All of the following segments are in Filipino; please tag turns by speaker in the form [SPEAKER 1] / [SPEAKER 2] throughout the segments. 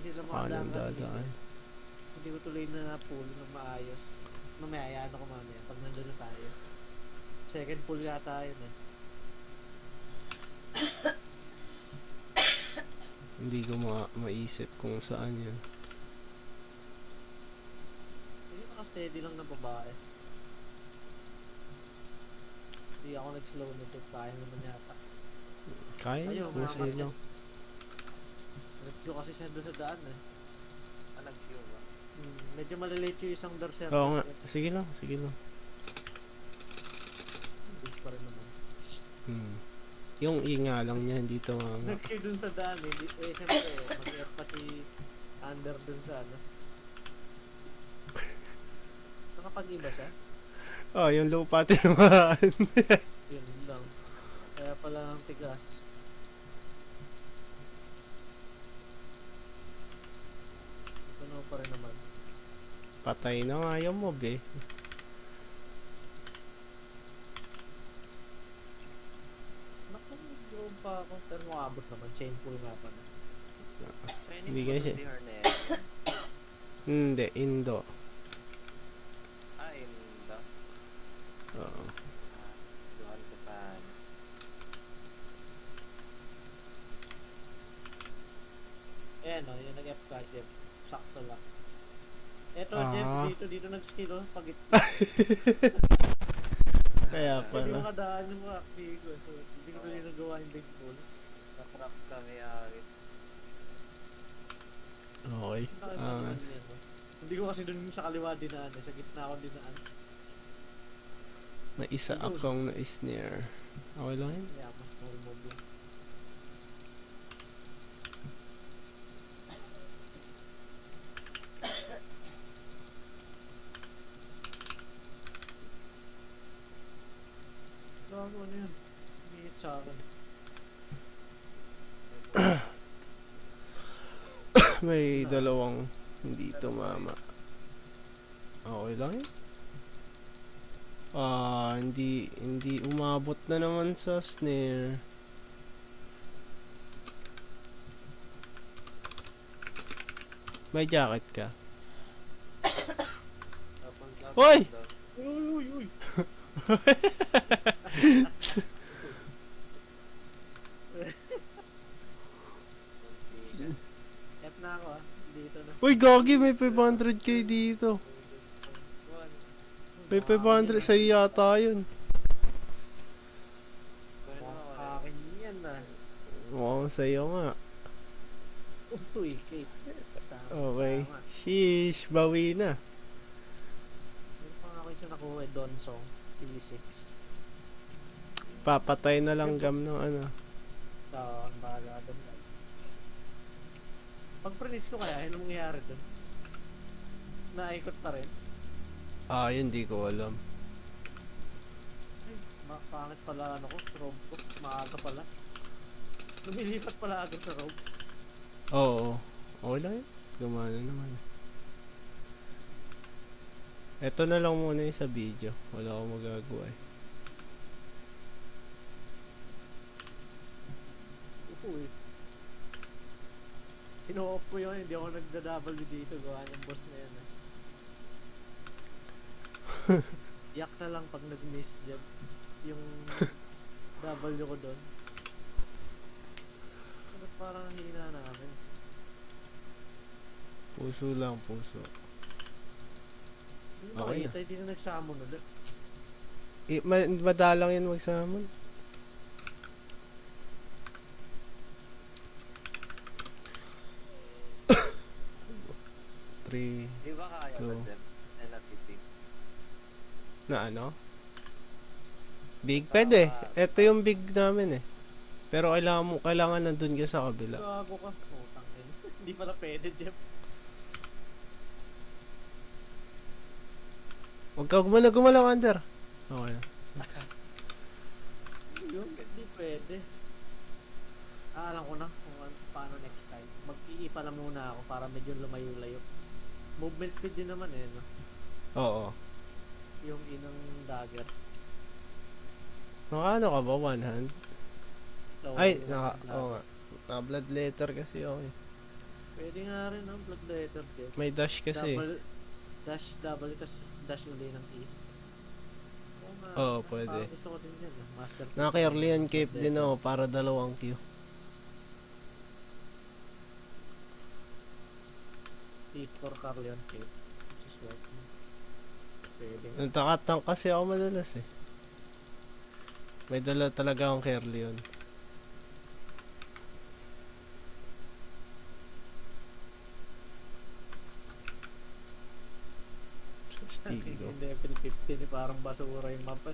[SPEAKER 1] sila
[SPEAKER 2] Kanan
[SPEAKER 1] makadaan kanina.
[SPEAKER 2] dadaan.
[SPEAKER 1] Hindi ko tuloy na pull ng maayos. Mamaya, ayaan ako mamaya pag nandun na tayo. Second pull yata yun eh.
[SPEAKER 2] Hindi ko maisip kung saan yan.
[SPEAKER 1] Hindi naka-steady lang na babae. Hindi ako nag-slow nito. Kaya naman yata.
[SPEAKER 2] Kaya
[SPEAKER 1] Ayun,
[SPEAKER 2] kung sa'yo lang.
[SPEAKER 1] Nag-queue kasi siya doon sa daan eh.
[SPEAKER 3] Nag-queue ba?
[SPEAKER 1] Medyo malilate yung isang berserker.
[SPEAKER 2] Oo nga. Sige lang, sige lang.
[SPEAKER 1] Base pa rin naman.
[SPEAKER 2] Yung inga lang niya, hindi tumama.
[SPEAKER 1] Nag-queue dun sa daan eh. Siyempre, mag-F pa si Under dun sa ano. Nakapag-iba siya?
[SPEAKER 2] Oh, yung lupa tinamaan.
[SPEAKER 1] Yun lang. Kaya pala ang tigas. Ito pa rin naman.
[SPEAKER 2] Patay na nga yung mob eh.
[SPEAKER 1] Naku, yung pa ako. Pero makabot naman. Chain pull nga pa na.
[SPEAKER 2] Hindi kasi.
[SPEAKER 3] Hindi Hornet.
[SPEAKER 2] Hindi, Indo.
[SPEAKER 3] Indo.
[SPEAKER 2] Oo.
[SPEAKER 3] Dual ka saan.
[SPEAKER 1] Ayan o, yung nag-F ka, Jeff. Sakto lang. Eto,
[SPEAKER 2] Ah.
[SPEAKER 1] Jeff, dito nag-skill o. Pag
[SPEAKER 2] Kaya
[SPEAKER 1] Hindi
[SPEAKER 2] pala.
[SPEAKER 1] makadaan yung active ko. So, hindi ko tuloy nagawa yung big pull.
[SPEAKER 3] Natrap kami agad.
[SPEAKER 2] Okay.
[SPEAKER 1] Nakakatawa niya, no? Hindi ko kasi dun sa kaliwa dinaan eh. Sa gitna ako dinaan.
[SPEAKER 2] May isa akong na-snare. Okay lang yun?
[SPEAKER 1] Kaya mas small move yun. Gago, ano yun? Hihit sa akin.
[SPEAKER 2] May dalawang hindi tumama. Okay lang yun? Hindi umabot na naman sa snare. May jacket ka? Hoy!
[SPEAKER 1] Uy! F na ako ah. Dito na.
[SPEAKER 2] Uy, Gagi, may 500k dito. May 500 sa'yo yata yun.
[SPEAKER 1] Akin yan ah.
[SPEAKER 2] Oo, sa'yo nga.
[SPEAKER 1] Uy, Kate.
[SPEAKER 2] Okay. Sheesh, bawi na.
[SPEAKER 1] Meron pa nga ako isa nakuha eh, Donsong. P6.
[SPEAKER 2] Papatay na lang gam ng ano.
[SPEAKER 1] Ang bahala doon. Pag prenis ko kaya, anong nangyayari doon? Naikot pa rin.
[SPEAKER 2] Yun di ko alam.
[SPEAKER 1] Ay, pangit pala ano ko, robe ko. Maaga pala. Lumilipat pala agad sa robe.
[SPEAKER 2] Oo. Okay lang yun. Gumana naman. Eto na lang muna yung sa video. Wala akong magagawa eh.
[SPEAKER 1] Uy. Ino-off ko yun, hindi ako nagda-W dito. Gawa ng boss na yan eh. Yak na lang pag nag-miss dyan. Yung W ko doon. Ba't parang hina namin?
[SPEAKER 2] Puso lang, puso.
[SPEAKER 1] Hindi
[SPEAKER 2] Okay
[SPEAKER 1] makita, hindi na nagsamon ulit.
[SPEAKER 2] Madalang yan magsamon. Three.
[SPEAKER 3] Di ba kaya ba
[SPEAKER 2] Two.
[SPEAKER 3] dyan? NLPT.
[SPEAKER 2] Na ano? Big? Pwede. Ito yung big namin eh. Pero kailangan nandun ka sa kabila.
[SPEAKER 1] Gago ka. Putang ina. Hindi pala pwede, Jeff.
[SPEAKER 2] Huwag ka gumalaw, Under. Okay na.
[SPEAKER 1] Yun, hindi pwede. Alam ko na kung paano next time. Mag-iipa na muna ako para medyo lumayo-layo. Movement speed din naman eh, no?
[SPEAKER 2] Oo.
[SPEAKER 1] Yung inang dagger.
[SPEAKER 2] Naka ano ka ba? One hand?
[SPEAKER 1] So,
[SPEAKER 2] Ay,
[SPEAKER 1] yung
[SPEAKER 2] oo nga. Naka blood letter kasi ako eh.
[SPEAKER 1] Pwede nga rin, no? Blood letter din.
[SPEAKER 2] May dash kasi.
[SPEAKER 1] Double, dash, double, tas dash uli ng E. Oo nga.
[SPEAKER 2] Oo, pwede.
[SPEAKER 1] Parang gusto ko din yan. Masterpiece.
[SPEAKER 2] Naka-Kerlian
[SPEAKER 1] ng
[SPEAKER 2] cape
[SPEAKER 1] Blood
[SPEAKER 2] din
[SPEAKER 1] Letter.
[SPEAKER 2] ako para dalawang Q.
[SPEAKER 1] T4 Carleon Cape. Which is what? Pwede nga.
[SPEAKER 2] Nagtakatang kasi ako madalas eh. May dala talaga akong Kerlion. Sticky go.
[SPEAKER 1] Yung level 15 eh, parang basura yung mapa.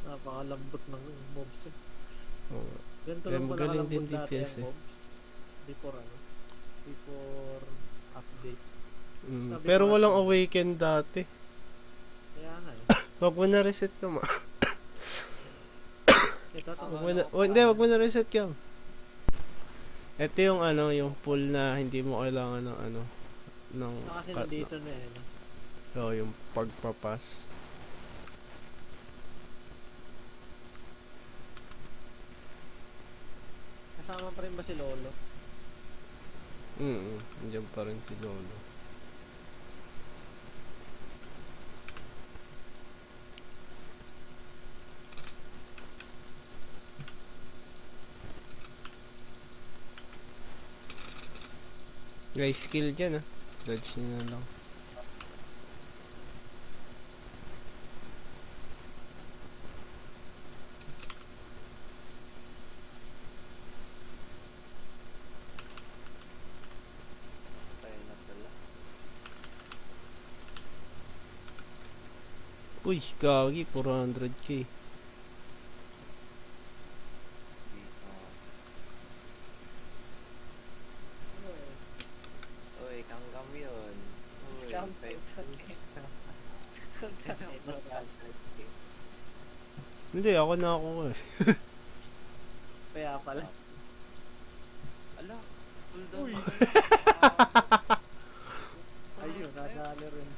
[SPEAKER 1] Napakalambot ng mobs eh.
[SPEAKER 2] Oo.
[SPEAKER 1] Ganito
[SPEAKER 2] Kaya
[SPEAKER 1] lang pala
[SPEAKER 2] magaling
[SPEAKER 1] kalambot
[SPEAKER 2] din
[SPEAKER 1] dati
[SPEAKER 2] DPS
[SPEAKER 1] ang mobs. Before ano? Before update. Sabi
[SPEAKER 2] Pero
[SPEAKER 1] ko nga
[SPEAKER 2] walang
[SPEAKER 1] sa'yo.
[SPEAKER 2] awaken dati.
[SPEAKER 1] Kaya nga eh.
[SPEAKER 2] Wag mo na reset ka ma.
[SPEAKER 1] Ito,
[SPEAKER 3] Tama
[SPEAKER 2] Wag mo
[SPEAKER 3] na
[SPEAKER 2] na,
[SPEAKER 3] ako
[SPEAKER 2] oh, hindi,
[SPEAKER 3] pa.
[SPEAKER 2] wag mo na reset ka. Ito yung ano, yung pool na hindi mo kailangan ng ano, ng
[SPEAKER 1] Ito kasi nandito na eh. No?
[SPEAKER 2] So, yung pagpapas.
[SPEAKER 1] Kasama pa rin ba si Lolo?
[SPEAKER 2] Nandiyan pa rin si Lolo. Guys, skill dyan ah. Dodge nyo na lang.
[SPEAKER 3] Tayo na pala.
[SPEAKER 2] Uy, gagi, 400k.
[SPEAKER 3] Dito. Uy, kanggam yun. Uy,
[SPEAKER 1] Scam.
[SPEAKER 2] Hindi, ako na ako eh.
[SPEAKER 1] Kaya pala.
[SPEAKER 3] Ala, cooldown
[SPEAKER 1] Uy.
[SPEAKER 3] pa
[SPEAKER 1] Ayun, nadali rin.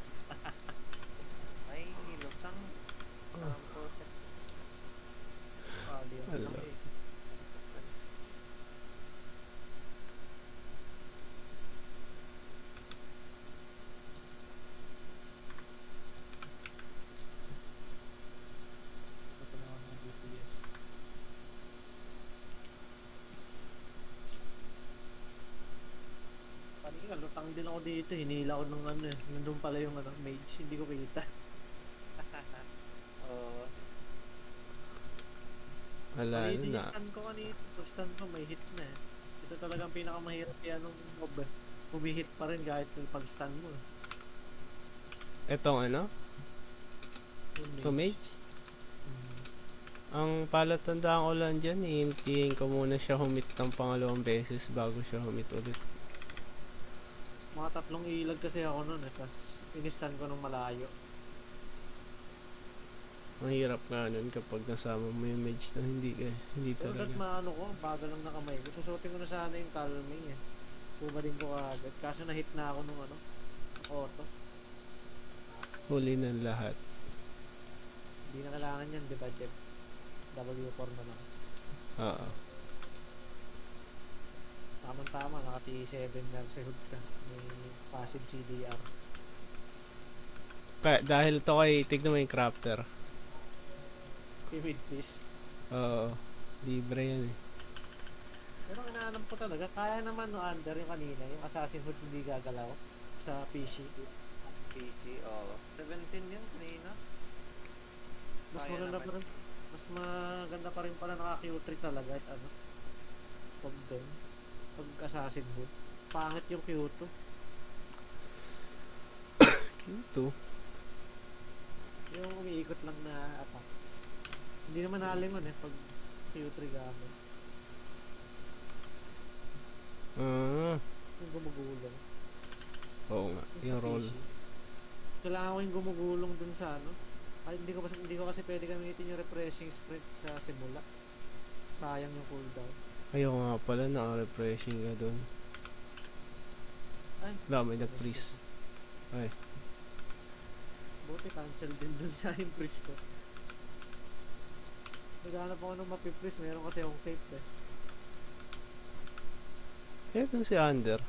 [SPEAKER 3] Ay, nilutang. Ang puta.
[SPEAKER 1] Pali yun.
[SPEAKER 2] Ala.
[SPEAKER 1] Ito na mga DPS. Kanina, lutang din ako dito. Hinila ko ng ano eh. Nandun pala yung ano, mage. Hindi ko kita.
[SPEAKER 3] Oo.
[SPEAKER 2] Wala
[SPEAKER 1] Pag
[SPEAKER 2] na.
[SPEAKER 1] i-stun ko kanina. Pag stun ko, may hit na eh. Ito talagang pinakamahirap yan ng mob eh. Humihit pa rin kahit pag stun mo eh.
[SPEAKER 2] Etong ano?
[SPEAKER 1] Yung
[SPEAKER 2] To mage?
[SPEAKER 1] Mm.
[SPEAKER 2] Ang palatandaan ko lang dyan, iintihin ko muna siya humit ng pangalawang beses bago siya humit ulit.
[SPEAKER 1] Mga 3 ilag kasi ako nun eh. Tapos in-stun ko ng malayo.
[SPEAKER 2] Mahirap nga nun kapag nasama mo yung mage na hindi
[SPEAKER 1] Pero
[SPEAKER 2] talaga.
[SPEAKER 1] maano ko, bagal lang na kamay ko. Susuotin ko na sana yung calming eh. Pumalik ko agad. Kaso na-hit na ako nung ano, auto.
[SPEAKER 2] Huli ng lahat.
[SPEAKER 1] Hindi na kailangan yan, di ba, Jeff? W4 na lang.
[SPEAKER 2] Oo.
[SPEAKER 1] Tama-tama, naka-T7 Mercyhood ka. May passive CDR.
[SPEAKER 2] Kaya dahil to kay, tignan mo yung crafter.
[SPEAKER 1] Timid fish.
[SPEAKER 2] Oo. Libre yan eh.
[SPEAKER 1] Pero ang inaanam ko talaga, kaya naman no under yung kanina, yung Assassin Hood hindi gagalaw sa PC.
[SPEAKER 3] PC, oo. 17 yun kanina.
[SPEAKER 1] Mas
[SPEAKER 3] Kaya
[SPEAKER 1] maganda
[SPEAKER 3] naman.
[SPEAKER 1] pa rin. Mas maganda pa rin pala naka Q3 talaga at ano. Pag doon. Pag Assassin Hood. Pangit yung Q2.
[SPEAKER 2] Ito.
[SPEAKER 1] Yung umiikot lang na attack. Hindi naman nalingon eh pag Q3 gamit.
[SPEAKER 2] Ah.
[SPEAKER 1] Yung gumugulong.
[SPEAKER 2] Oo nga.
[SPEAKER 1] Yung
[SPEAKER 2] Yung
[SPEAKER 1] sa
[SPEAKER 2] roll.
[SPEAKER 1] PC. Kailangan ko yung gumugulong dun sa ano. Ay, hindi ko kasi pwede gamitin yung refreshing sprint sa simula. Sayang yung cooldown.
[SPEAKER 2] Ayaw nga pala, naka-refreshing ka dun.
[SPEAKER 1] Ay,
[SPEAKER 2] Wala, may nag-freeze. Ay.
[SPEAKER 1] buti cancel din dun sa impress ko. Naghanap ako ng mapipress, meron kasi akong tape eh.
[SPEAKER 2] Ito si Under.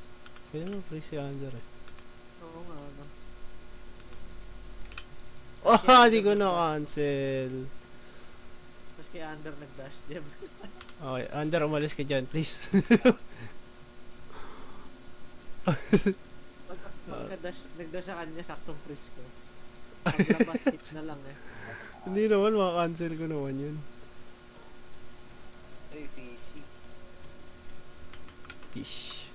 [SPEAKER 2] Kaya naman free si Under eh.
[SPEAKER 1] Oo nga, ano.
[SPEAKER 2] Oh,
[SPEAKER 1] Kaya
[SPEAKER 2] di ko
[SPEAKER 1] Under
[SPEAKER 2] na-cancel.
[SPEAKER 1] Tapos kay Under nag-dash gem.
[SPEAKER 2] Okay, Under, umalis ka dyan, please.
[SPEAKER 1] Pagka-dash, nag-dash sa kanya, saktong freeze ko. Paglabas, hit na lang eh.
[SPEAKER 2] Hindi naman, maka-cancel ko naman yun.
[SPEAKER 3] Ay, fishy.
[SPEAKER 2] Fish.